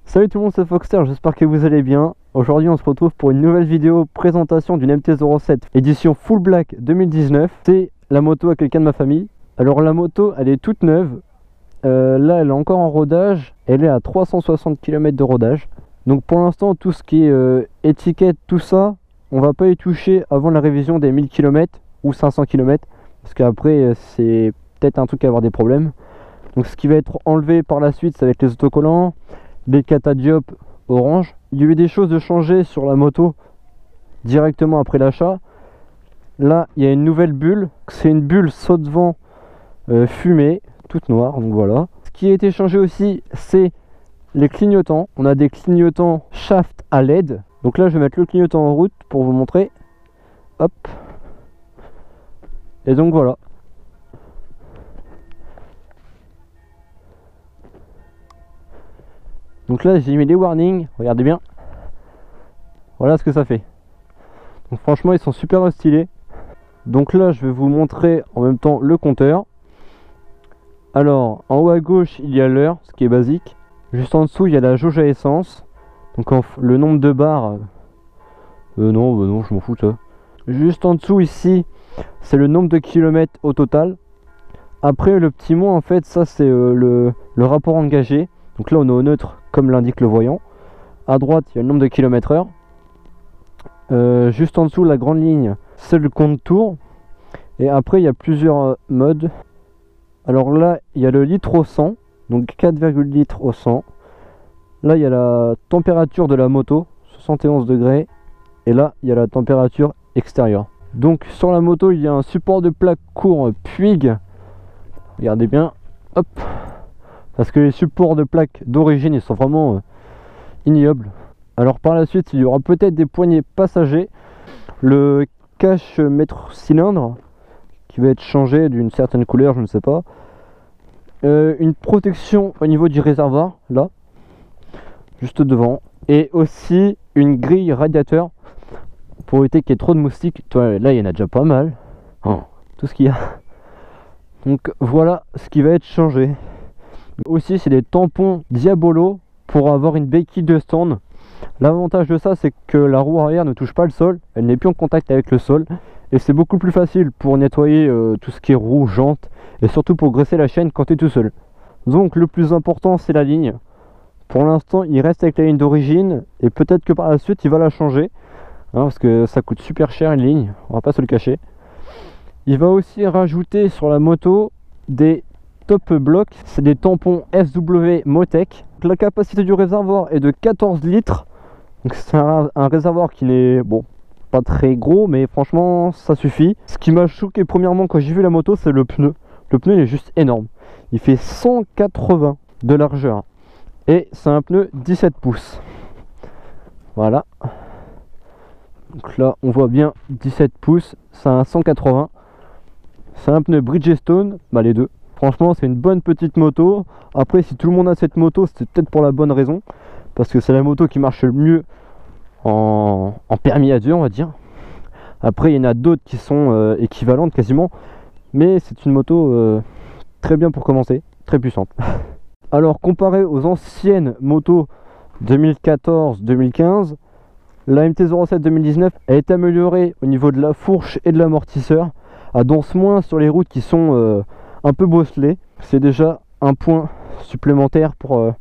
Salut tout le monde, c'est Foxter, j'espère que vous allez bien. Aujourd'hui on se retrouve pour une nouvelle vidéo présentation d'une MT-07 édition Full Black 2019. C'est la moto à quelqu'un de ma famille. Alors la moto elle est toute neuve, là elle est encore en rodage, elle est à 360 km de rodage. Donc pour l'instant tout ce qui est étiquette, tout ça, on va pas y toucher avant la révision des 1000 km ou 500 km. Parce qu'après c'est peut-être un truc à avoir des problèmes. Donc ce qui va être enlevé par la suite ça va être les autocollants, les catadiopes orange. Il y a eu des choses de changer sur la moto directement après l'achat. Là il y a une nouvelle bulle, c'est une bulle saut-vent fumée, toute noire, donc voilà. Ce qui a été changé aussi c'est les clignotants. On a des clignotants shaft à LED. Donc là je vais mettre le clignotant en route pour vous montrer. Hop. Et donc voilà. Donc là j'ai mis les warnings, regardez bien. Voilà ce que ça fait. Donc franchement ils sont super stylés. Donc là je vais vous montrer en même temps le compteur. Alors en haut à gauche il y a l'heure, ce qui est basique. Juste en dessous il y a la jauge à essence. Donc le nombre de barres. Non je m'en fous ça. Juste en dessous ici c'est le nombre de kilomètres au total. Après le petit mot en fait ça c'est le rapport engagé. Donc là on est au neutre comme l'indique le voyant. À droite il y a le nombre de kilomètres heure. Juste en dessous la grande ligne c'est le compte tour. Et après il y a plusieurs modes. Alors là il y a le litre au 100. Donc 4,1 litres au 100. Là il y a la température de la moto 71 degrés. Et là il y a la température extérieure. Donc sur la moto il y a un support de plaque court Puig. Regardez bien. Hop. Parce que les supports de plaques d'origine ils sont vraiment ignobles. Alors par la suite il y aura peut-être des poignées passagers. Le cache mètre cylindre qui va être changé d'une certaine couleur, je ne sais pas. Une protection au niveau du réservoir là, juste devant. Et aussi une grille radiateur pour éviter qu'il y ait trop de moustiques. Là il y en a déjà pas mal. Tout ce qu'il y a. Donc voilà ce qui va être changé. Aussi c'est des tampons Diabolo pour avoir une béquille de stand. L'avantage de ça c'est que la roue arrière ne touche pas le sol, elle n'est plus en contact avec le sol. Et c'est beaucoup plus facile pour nettoyer tout ce qui est roue, jante. Et surtout pour graisser la chaîne quand tu es tout seul. Donc le plus important c'est la ligne. Pour l'instant il reste avec la ligne d'origine. Et peut-être que par la suite il va la changer, parce que ça coûte super cher une ligne, on va pas se le cacher. Il va aussi rajouter sur la moto des top blocs, c'est des tampons FW Motec. La capacité du réservoir est de 14 litres. Donc c'est un réservoir qui n'est pas très gros, mais franchement ça suffit. Ce qui m'a choqué premièrement quand j'ai vu la moto c'est le pneu. Le pneu il est juste énorme. Il fait 180 de largeur. Et c'est un pneu 17 pouces. Voilà. Donc là on voit bien 17 pouces. C'est un 180. C'est un pneu Bridgestone, les deux. Franchement c'est une bonne petite moto. Après si tout le monde a cette moto c'est peut-être pour la bonne raison. Parce que c'est la moto qui marche le mieux en permis à deux on va dire. Après il y en a d'autres qui sont équivalentes quasiment. Mais c'est une moto très bien pour commencer. Très puissante. Alors comparé aux anciennes motos 2014-2015, la MT-07 2019 a été améliorée au niveau de la fourche et de l'amortisseur. Elle danse moins sur les routes qui sont un peu bosselées. C'est déjà un point supplémentaire pour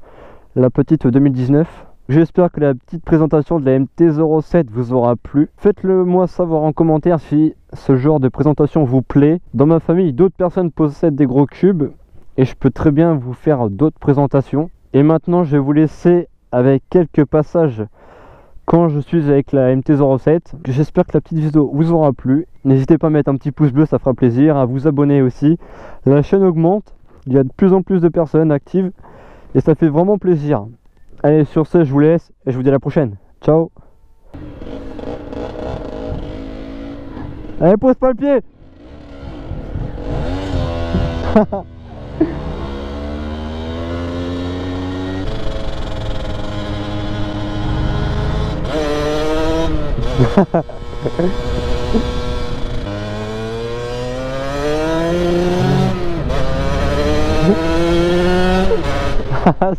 la petite 2019. J'espère que la petite présentation de la MT-07 vous aura plu. Faites-le moi savoir en commentaire si ce genre de présentation vous plaît. Dans ma famille, d'autres personnes possèdent des gros cubes et je peux très bien vous faire d'autres présentations. Et maintenant, je vais vous laisser avec quelques passages quand je suis avec la MT-07. J'espère que la petite vidéo vous aura plu. N'hésitez pas à mettre un petit pouce bleu, ça fera plaisir. À vous abonner aussi. La chaîne augmente. Il y a de plus en plus de personnes actives et ça fait vraiment plaisir. Allez, sur ce, je vous laisse et je vous dis à la prochaine. Ciao. Allez, pose pas le pied.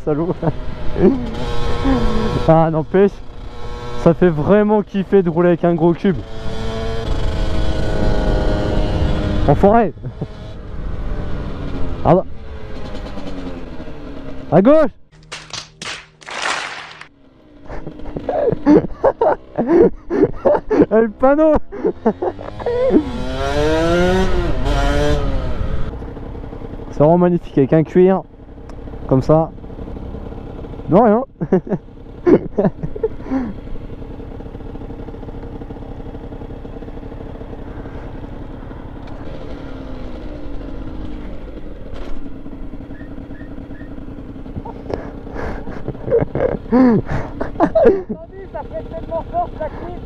Salaud. Ah n'empêche, ça fait vraiment kiffer de rouler avec un gros cube. En forêt. Ah bah. À gauche. Le panneau. C'est vraiment magnifique avec un cuir comme ça. Non rien. Ça fait tellement fort, ça clip.